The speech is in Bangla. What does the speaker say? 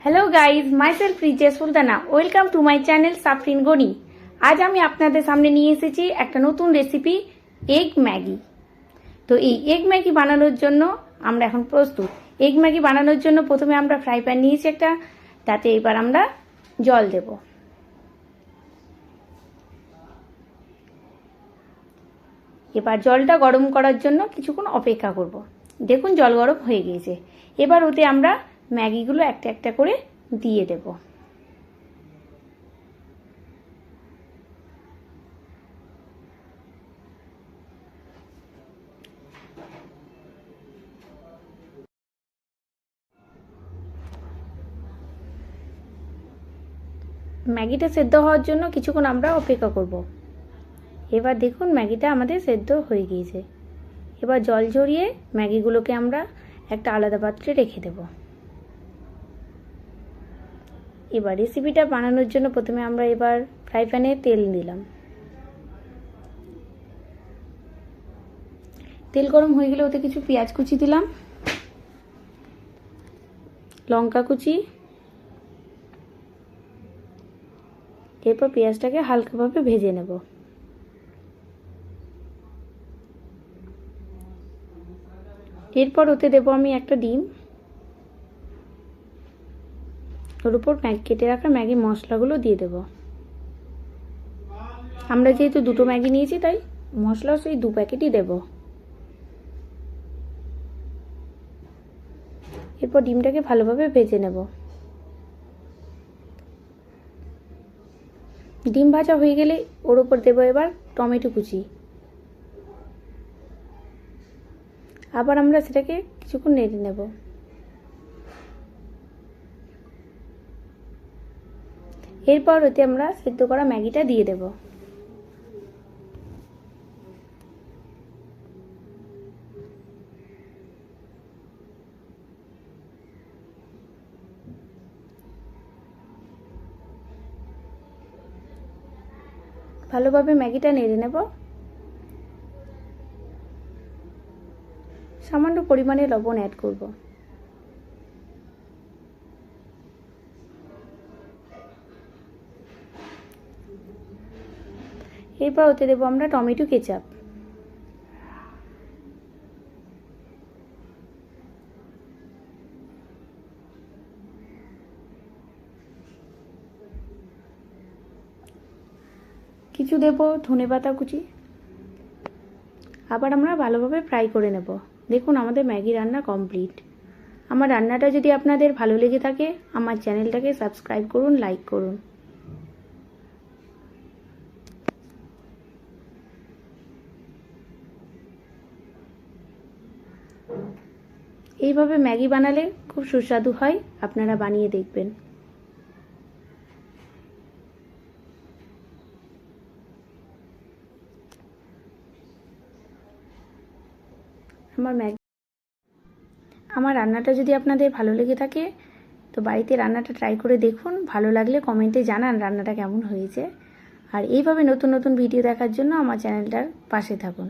Hello guys, myself Riche Sultana. Welcome to my channel Safrin Gani. আজ আমি আপনাদের সামনে নিয়ে এসেছি একটা নতুন রেসিপি, এগ ম্যাগি। তো এই এগ ম্যাগি বানানোর জন্য আমরা এখন প্রস্তুত। এগ ম্যাগি বানানোর জন্য প্রথমে আমরা ফ্রাই প্যান নিয়েছি একটা, তাতে এবার আমরা জল দেব। এবার জলটা গরম করার জন্য কিছুক্ষণ অপেক্ষা করব। দেখুন জল গরম হয়ে গিয়েছে। এবার ওতে আমরা ম্যাগিগুলো একটা একটা করে দিয়ে দেব। ম্যাগিটা সেদ্ধ হওয়ার জন্য কিছুক্ষণ আমরা অপেক্ষা করব। এবার দেখুন ম্যাগিটা আমাদের সেদ্ধ হয়ে গিয়েছে। এবার জল ঝরিয়ে ম্যাগিগুলোকে আমরা একটা আলাদা পাত্রে রেখে দেব। এবার রেসিপিটা বানানোর জন্য প্রথমে আমরা এবার ফ্রাই প্যানে তেল দিলাম। তেল গরম হয়ে গেলে ওতে কিছু পেঁয়াজ কুচি দিলাম, লঙ্কা কুচি। এরপর পেঁয়াজটাকে হালকাভাবে ভেজে নেব। এরপর ওতে দেব আমি একটা ডিম। ওর উপর কেটে রাখা ম্যাগি মশলাগুলো দিয়ে দেব। আমরা যেহেতু দুটো ম্যাগি নিয়েছি তাই মশলা সেই 2 প্যাকেটই দেব। এরপর ডিমটাকে ভালোভাবে ভেজে নেব। ডিম ভাজা হয়ে গেলে ওর উপর দেব এবার টমেটো কুচি। আবার আমরা সেটাকে কিছুক্ষণ নেড়ে নেব। এরপর ওতে আমরা সেদ্ধ করা ম্যাগিটা দিয়ে দেব। ভালোভাবে ম্যাগিটা নেড়ে নেব। সামান্য পরিমাণে লবণ অ্যাড করব। এরপর ওতে দেবো আমরা টমেটো কেচাপ। কিছু দেব ধনেপাতা কুচি। আবার আমরা ভালোভাবে ফ্রাই করে নেব। দেখুন আমাদের ম্যাগি রান্না কমপ্লিট। আমার রান্নাটা যদি আপনাদের ভালো লেগে থাকে আমার চ্যানেলটাকে সাবস্ক্রাইব করুন, লাইক করুন। এইভাবে ম্যাগি বানালে খুব সুস্বাদু হয়, আপনারা বানিয়ে দেখবেন। আমার রান্নাটা যদি আপনাদের ভালো লেগে থাকে তো বাড়িতে রান্নাটা ট্রাই করে দেখুন। ভালো লাগলে কমেন্টে জানান রান্নাটা কেমন হয়েছে। আর এইভাবে নতুন নতুন ভিডিও দেখার জন্য আমার চ্যানেলটার পাশে থাকুন।